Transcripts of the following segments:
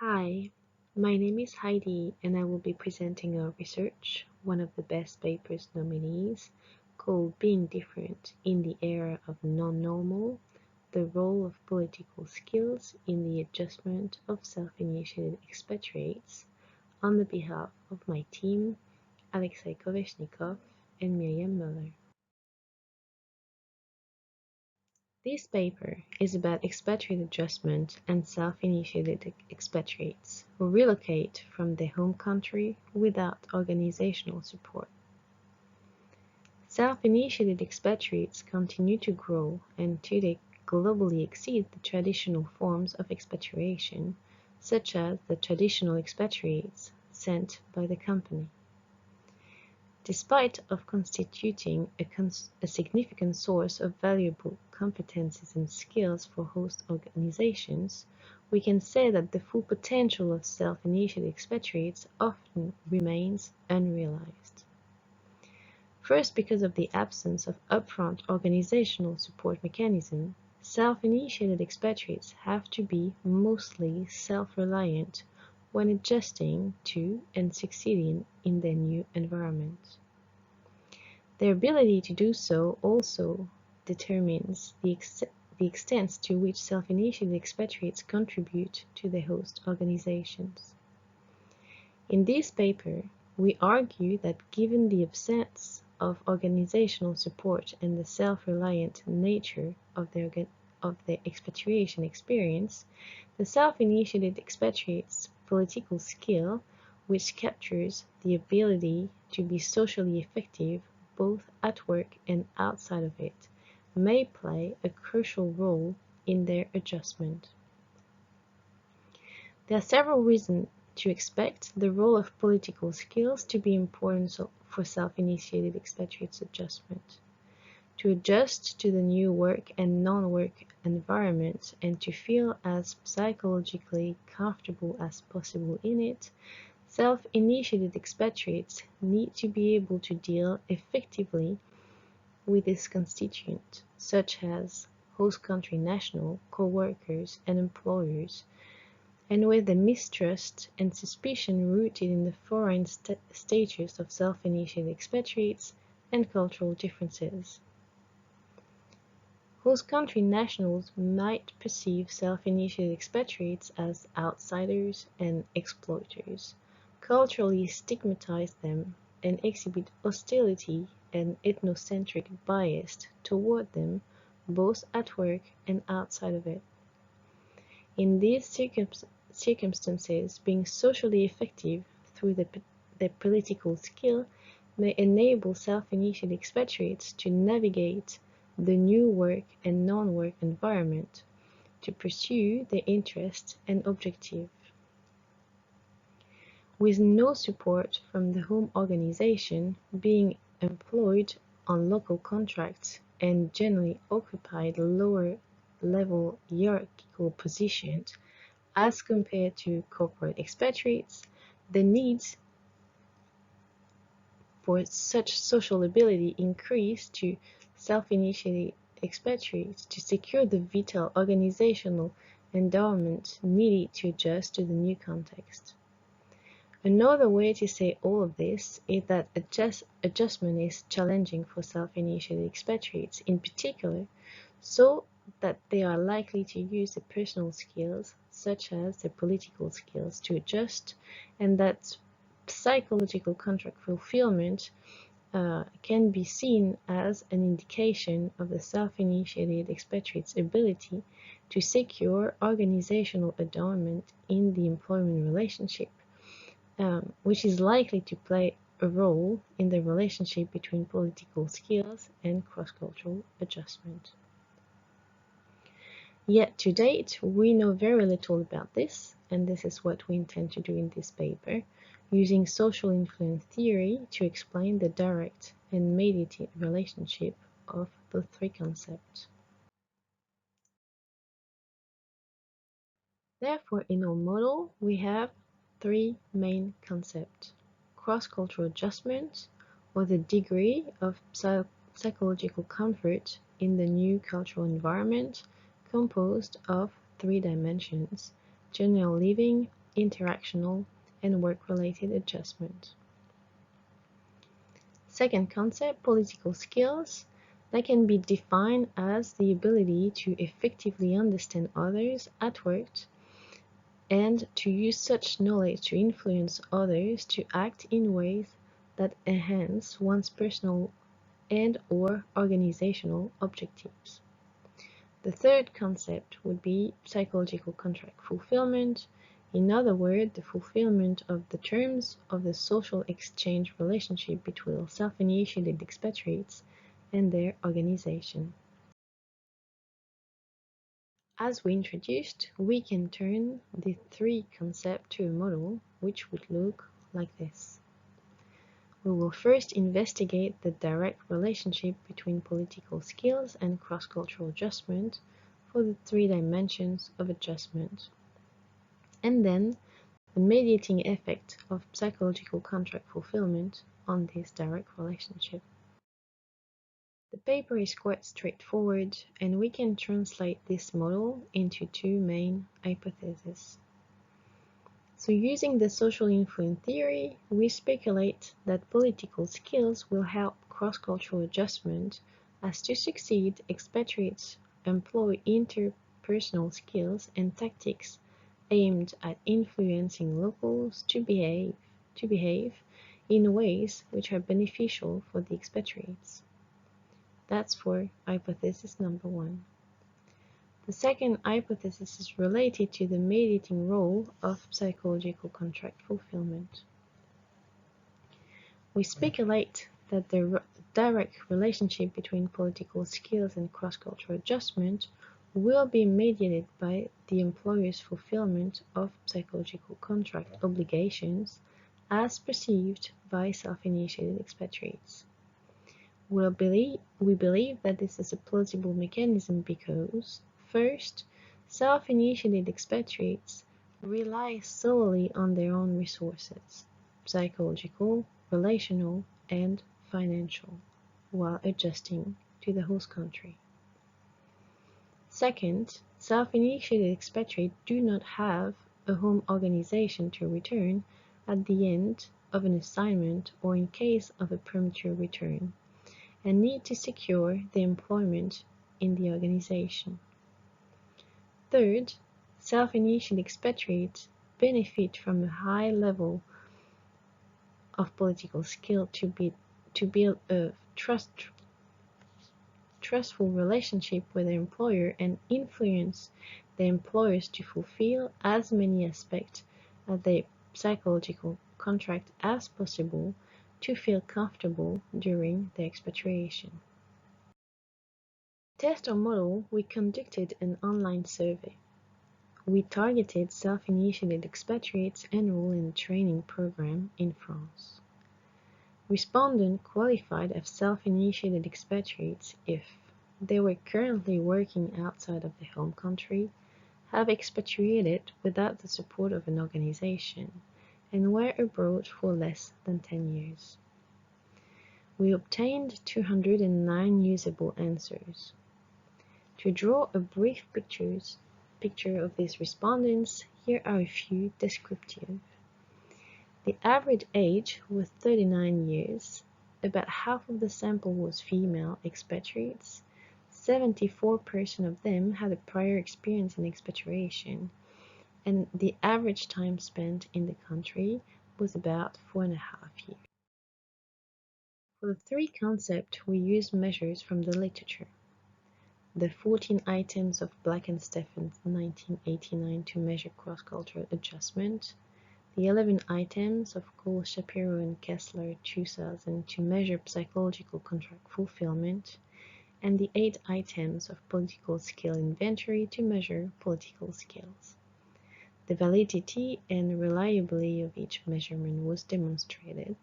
Hi, my name is Heidi and I will be presenting a research, one of the best papers nominees, called Being Different in the Era of Non-Normal, the Role of Political Skills in the Adjustment of Self-Initiated Expatriates, on the behalf of my team, Alexei Koveshnikov and Miriam Muller. This paper is about expatriate adjustment and self-initiated expatriates who relocate from their home country without organizational support. Self-initiated expatriates continue to grow and today globally exceed the traditional forms of expatriation, such as the traditional expatriates sent by the company. Despite of constituting a significant source of valuable competencies and skills for host organizations, we can say that the full potential of self-initiated expatriates often remains unrealized. First, because of the absence of upfront organizational support mechanism, self-initiated expatriates have to be mostly self-reliant when adjusting to and succeeding in their new environment. Their ability to do so also determines the extent to which self-initiated expatriates contribute to their host organizations. In this paper, we argue that given the absence of organizational support and the self-reliant nature of their expatriation experience, the self-initiated expatriate's political skill, which captures the ability to be socially effective both at work and outside of it, may play a crucial role in their adjustment. There are several reasons to expect the role of political skills to be important for self-initiated expatriates adjustment. To adjust to the new work and non-work environment and to feel as psychologically comfortable as possible in it, self-initiated expatriates need to be able to deal effectively with its constituents, such as host country national, co-workers, and employers, and with the mistrust and suspicion rooted in the foreign status of self-initiated expatriates and cultural differences. Host country nationals might perceive self-initiated expatriates as outsiders and exploiters, culturally stigmatize them, and exhibit hostility and ethnocentric bias toward them, both at work and outside of it. In these circumstances, being socially effective through their political skill may enable self-initiated expatriates to navigate the new work and non-work environment to pursue their interests and objectives. With no support from the home organization, being employed on local contracts and generally occupied lower level hierarchical positions as compared to corporate expatriates, the needs for such social ability increase to self-initiated expatriates to secure the vital organizational endowment needed to adjust to the new context. Another way to say all of this is that adjustment is challenging for self-initiated expatriates in particular, so that they are likely to use their personal skills, such as their political skills, to adjust, and that psychological contract fulfillment can be seen as an indication of the self-initiated expatriate's ability to secure organizational endowment in the employment relationship, which is likely to play a role in the relationship between political skills and cross-cultural adjustment. Yet to date, we know very little about this, and this is what we intend to do in this paper, using social influence theory to explain the direct and mediated relationship of the three concepts. Therefore, in our model, we have three main concepts: cross-cultural adjustment, or the degree of psychological comfort in the new cultural environment, composed of three dimensions: general living, interactional, and work-related adjustment. Second concept, political skills, that can be defined as the ability to effectively understand others at work and to use such knowledge to influence others to act in ways that enhance one's personal and/or organizational objectives. The third concept would be psychological contract fulfillment. In other words, the fulfillment of the terms of the social exchange relationship between self-initiated expatriates and their organization. As we introduced, we can turn the three concepts to a model which would look like this. We will first investigate the direct relationship between political skills and cross-cultural adjustment for the three dimensions of adjustment, and then the mediating effect of psychological contract fulfillment on this direct relationship. The paper is quite straightforward, and we can translate this model into two main hypotheses. So using the social influence theory, we speculate that political skills will help cross-cultural adjustment, as to succeed, expatriates employ interpersonal skills and tactics aimed at influencing locals to behave in ways which are beneficial for the expatriates. That's for hypothesis number one. The second hypothesis is related to the mediating role of psychological contract fulfillment. We speculate that the direct relationship between political skills and cross-cultural adjustment will be mediated by the employer's fulfillment of psychological contract obligations as perceived by self-initiated expatriates. We believe that this is a plausible mechanism because, first, self-initiated expatriates rely solely on their own resources, psychological, relational, and financial, while adjusting to the host country. Second, self-initiated expatriates do not have a home organization to return at the end of an assignment or in case of a premature return, and need to secure their employment in the organization. Third, self-initiated expatriates benefit from a high level of political skill to build a trustful relationship with their employer and influence their employers to fulfill as many aspects of their psychological contract as possible to feel comfortable during their expatriation. To test our model, we conducted an online survey. We targeted self-initiated expatriates enrolled in a training program in France. Respondents qualified as self-initiated expatriates if they were currently working outside of their home country, have expatriated without the support of an organization, and were abroad for less than 10 years. We obtained 209 usable answers. To draw a brief picture of these respondents, here are a few descriptive. The average age was 39 years. About half of the sample was female expatriates. 74% of them had a prior experience in expatriation, and the average time spent in the country was about 4.5 years. For the three concepts, we used measures from the literature. The 14 items of Black and Stephens 1989 to measure cross-cultural adjustment, the 11 items of Cole, Shapiro, and Kessler 2000 to measure psychological contract fulfillment, and the 8 items of political skill inventory to measure political skills. The validity and reliability of each measurement was demonstrated.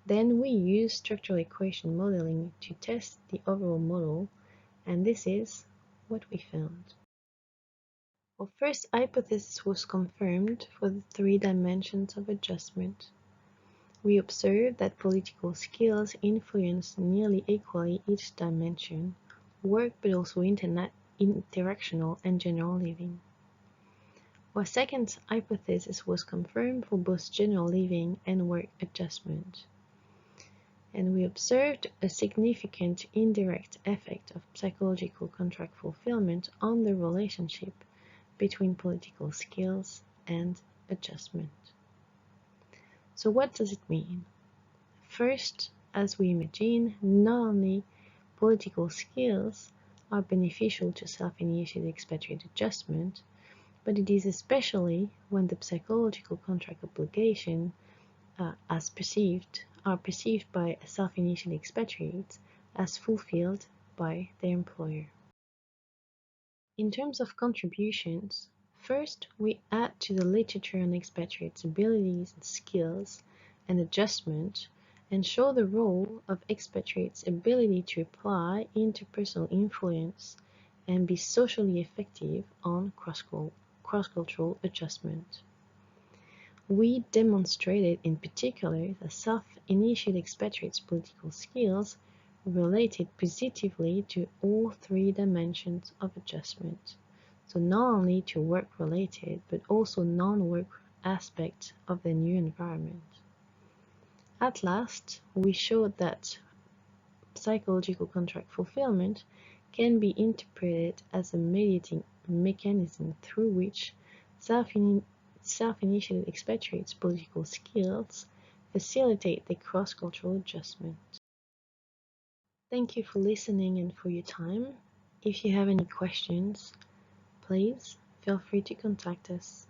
Then we used structural equation modeling to test the overall model, and this is what we found. Our first hypothesis was confirmed for the 3 dimensions of adjustment. We observed that political skills influence nearly equally each dimension, work but also interactional and general living. Our second hypothesis was confirmed for both general living and work adjustment, and we observed a significant indirect effect of psychological contract fulfillment on the relationship between political skills and adjustment. So what does it mean? First, as we imagine, not only political skills are beneficial to self-initiated expatriate adjustment, but it is especially when the psychological contract obligation are perceived by self-initiated expatriates as fulfilled by their employer. In terms of contributions, first we add to the literature on expatriates' abilities and skills and adjustment and show the role of expatriates' ability to apply interpersonal influence and be socially effective on cross-cultural adjustment. We demonstrated in particular that self-initiated expatriates' political skills related positively to all three dimensions of adjustment, so not only to work-related but also non-work aspects of the new environment. At last, we showed that psychological contract fulfillment can be interpreted as a mediating mechanism through which self-initiated expatriates' political skills facilitate the cross-cultural adjustment. Thank you for listening and for your time. If you have any questions, please feel free to contact us.